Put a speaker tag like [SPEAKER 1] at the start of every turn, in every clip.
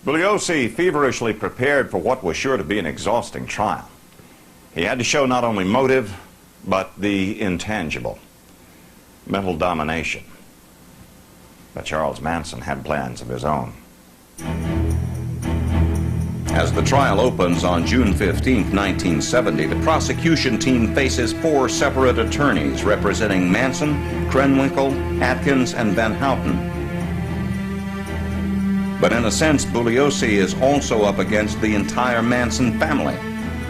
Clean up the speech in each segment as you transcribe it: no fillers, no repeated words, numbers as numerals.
[SPEAKER 1] Bugliosi feverishly prepared for what was sure to be an exhausting trial. He had to show not only motive, but the intangible, mental domination. But Charles Manson had plans of his own. As the trial opens on June 15, 1970, the prosecution team faces 4 separate attorneys representing Manson, Krenwinkel, Atkins, and Van Houten. But in a sense, Bugliosi is also up against the entire Manson family.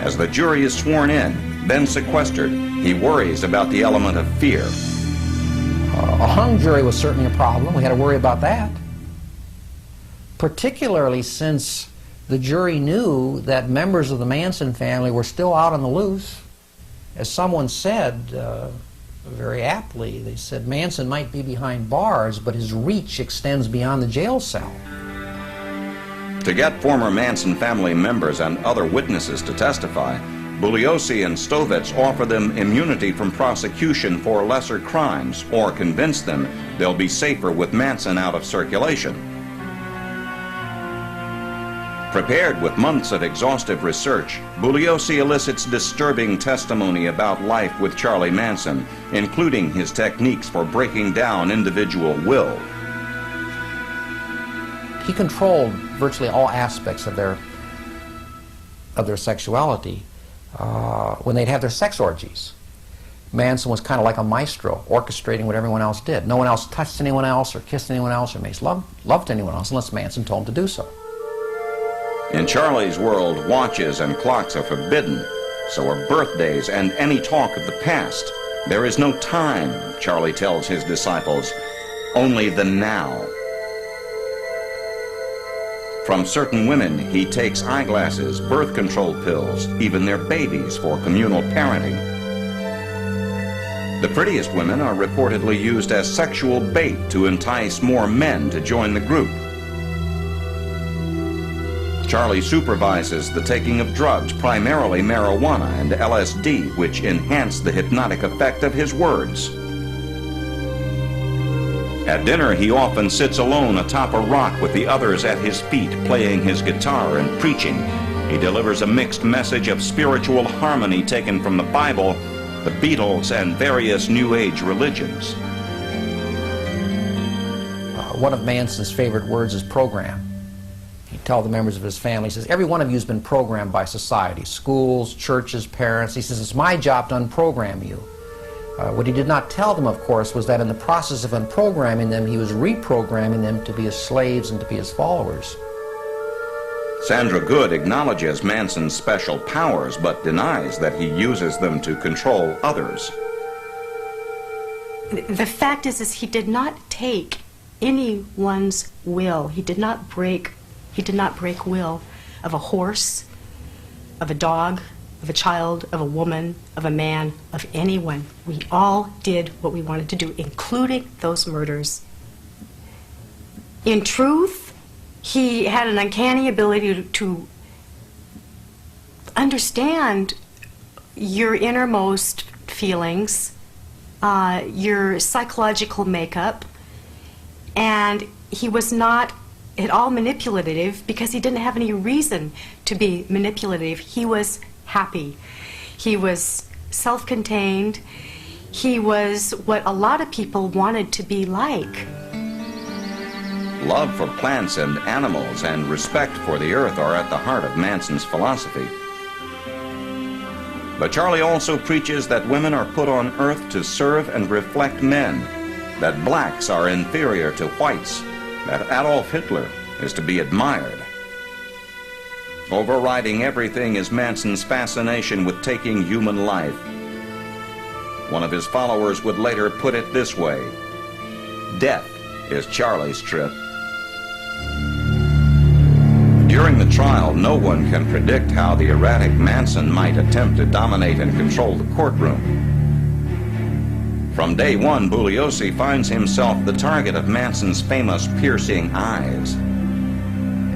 [SPEAKER 1] As the jury is sworn in, then sequestered, he worries about the element of fear.
[SPEAKER 2] A hung jury was certainly a problem. We had to worry about that. Particularly since the jury knew that members of the Manson family were still out on the loose. As someone said, very aptly, they said Manson might be behind bars, but his reach extends beyond the jail cell.
[SPEAKER 1] To get former Manson family members and other witnesses to testify, Bugliosi and Stovitz offer them immunity from prosecution for lesser crimes or convince them they'll be safer with Manson out of circulation. Prepared with months of exhaustive research, Bugliosi elicits disturbing testimony about life with Charlie Manson, including his techniques for breaking down individual will.
[SPEAKER 2] He controlled virtually all aspects of their sexuality when they'd have their sex orgies. Manson was kind of like a maestro, orchestrating what everyone else did. No one else touched anyone else or kissed anyone else or made love to anyone else unless Manson told them to do so.
[SPEAKER 1] In Charlie's world, watches and clocks are forbidden. So are birthdays and any talk of the past. There is no time, Charlie tells his disciples, only the now. From certain women, he takes eyeglasses, birth control pills, even their babies for communal parenting. The prettiest women are reportedly used as sexual bait to entice more men to join the group. Charlie supervises the taking of drugs, primarily marijuana and LSD, which enhance the hypnotic effect of his words. At dinner, he often sits alone atop a rock with the others at his feet, playing his guitar and preaching. He delivers a mixed message of spiritual harmony taken from the Bible, the Beatles, and various New Age religions.
[SPEAKER 2] One of Manson's favorite words is program. He'd tell the members of his family, he says, every one of you has been programmed by society, schools, churches, parents. He says, it's my job to unprogram you. What he did not tell them, of course, was that in the process of unprogramming them, he was reprogramming them to be his slaves and to be his followers.
[SPEAKER 1] Sandra Good acknowledges Manson's special powers, but denies that he uses them to control others.
[SPEAKER 3] The fact is he did not take anyone's will. He did not break will of a horse, of a dog, of a child, of a woman, of a man, of anyone. We all did what we wanted to do, including those murders. In truth, he had an uncanny ability to understand your innermost feelings, your psychological makeup, and he was not at all manipulative because he didn't have any reason to be manipulative. He was happy. He was self-contained. He was what a lot of people wanted to be like.
[SPEAKER 1] Love for plants and animals and respect for the earth are at the heart of Manson's philosophy. But Charlie also preaches that women are put on earth to serve and reflect men, that blacks are inferior to whites, that Adolf Hitler is to be admired. Overriding everything is Manson's fascination with taking human life. One of his followers would later put it this way: death is Charlie's trip. During the trial, no one can predict how the erratic Manson might attempt to dominate and control the courtroom. From day one, Bugliosi finds himself the target of Manson's famous piercing eyes.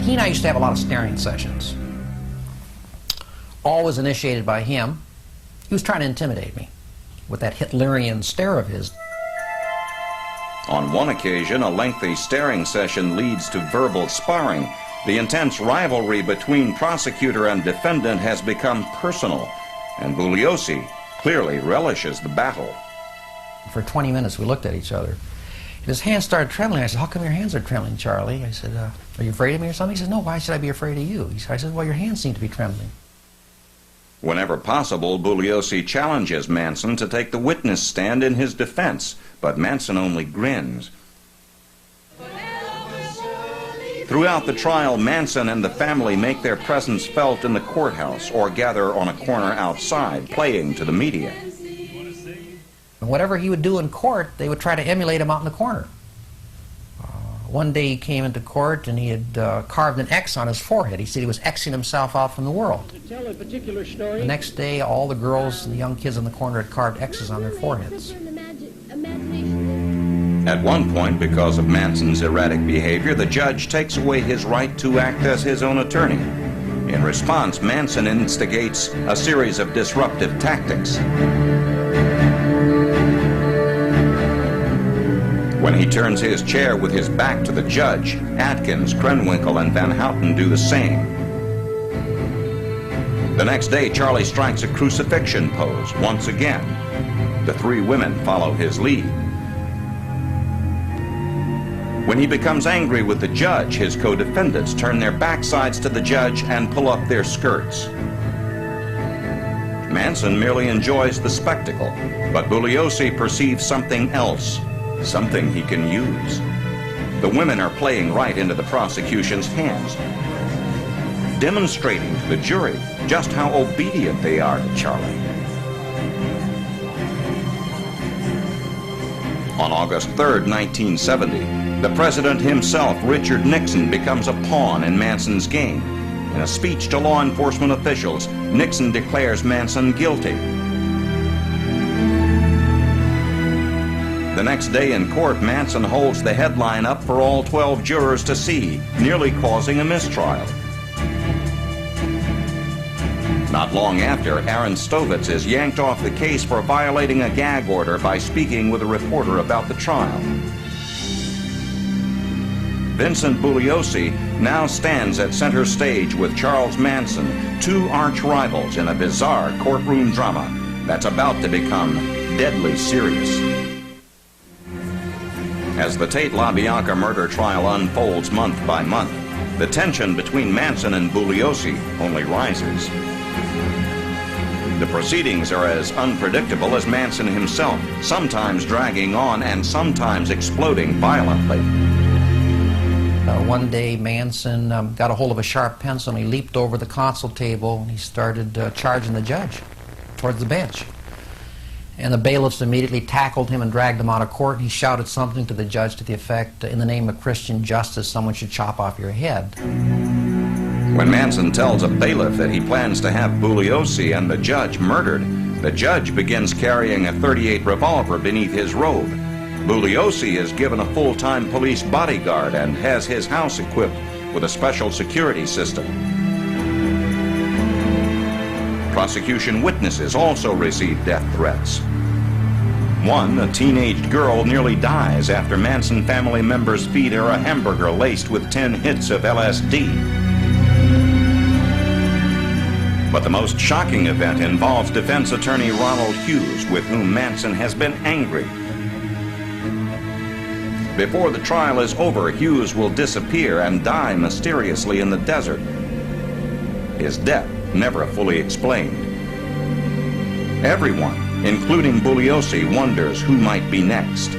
[SPEAKER 2] He and I used to have a lot of staring sessions. All was initiated by him. He was trying to intimidate me with that Hitlerian stare of his.
[SPEAKER 1] On one occasion, a lengthy staring session leads to verbal sparring, The intense rivalry between prosecutor and defendant has become personal, and Bugliosi clearly relishes the battle.
[SPEAKER 2] For 20 minutes we looked at each other. And his hands started trembling. I said, "How come your hands are trembling, Charlie?" I said, "Are you afraid of me or something?" He said, "No, why should I be afraid of you?" I said, "Well, your hands seem to be trembling."
[SPEAKER 1] Whenever possible, Bugliosi challenges Manson to take the witness stand in his defense, but Manson only grins. Throughout the trial, Manson and the family make their presence felt in the courthouse or gather on a corner outside, playing to the media.
[SPEAKER 2] And whatever he would do in court, they would try to emulate him out in the corner. One day he came into court and he had carved an X on his forehead. He said he was Xing himself out from the world. The next day, all the girls and the young kids in the corner had carved X's on their foreheads.
[SPEAKER 1] At one point, because of Manson's erratic behavior, the judge takes away his right to act as his own attorney. In response, Manson instigates a series of disruptive tactics. When he turns his chair with his back to the judge, Atkins, Krenwinkel, and Van Houten do the same. The next day, Charlie strikes a crucifixion pose once again. The three women follow his lead. When he becomes angry with the judge, his co-defendants turn their backsides to the judge and pull up their skirts. Manson merely enjoys the spectacle, but Bugliosi perceives something else, something he can use. The women are playing right into the prosecution's hands, demonstrating to the jury just how obedient they are to Charlie. On August 3rd, 1970, the president himself, Richard Nixon, becomes a pawn in Manson's game. In a speech to law enforcement officials, Nixon declares Manson guilty. The next day in court, Manson holds the headline up for all 12 jurors to see, nearly causing a mistrial. Not long after, Aaron Stovitz is yanked off the case for violating a gag order by speaking with a reporter about the trial. Vincent Bugliosi now stands at center stage with Charles Manson, two arch rivals in a bizarre courtroom drama that's about to become deadly serious. As the Tate LaBianca murder trial unfolds month by month, the tension between Manson and Bugliosi only rises. The proceedings are as unpredictable as Manson himself, sometimes dragging on and sometimes exploding violently.
[SPEAKER 2] One day, Manson got a hold of a sharp pencil and he leaped over the console table and he started charging the judge towards the bench. And the bailiffs immediately tackled him and dragged him out of court. He shouted something to the judge to the effect, "In the name of Christian justice, someone should chop off your head."
[SPEAKER 1] When Manson tells a bailiff that he plans to have Bugliosi and the judge murdered, the judge begins carrying a .38 revolver beneath his robe. Bugliosi is given a full-time police bodyguard and has his house equipped with a special security system. Prosecution witnesses also receive death threats. One, a teenage girl, nearly dies after Manson family members feed her a hamburger laced with 10 hits of LSD. But the most shocking event involves defense attorney Ronald Hughes, with whom Manson has been angry. Before the trial is over, Hughes will disappear and die mysteriously in the desert. His death never fully explained. Everyone, including Bugliosi, wonders who might be next.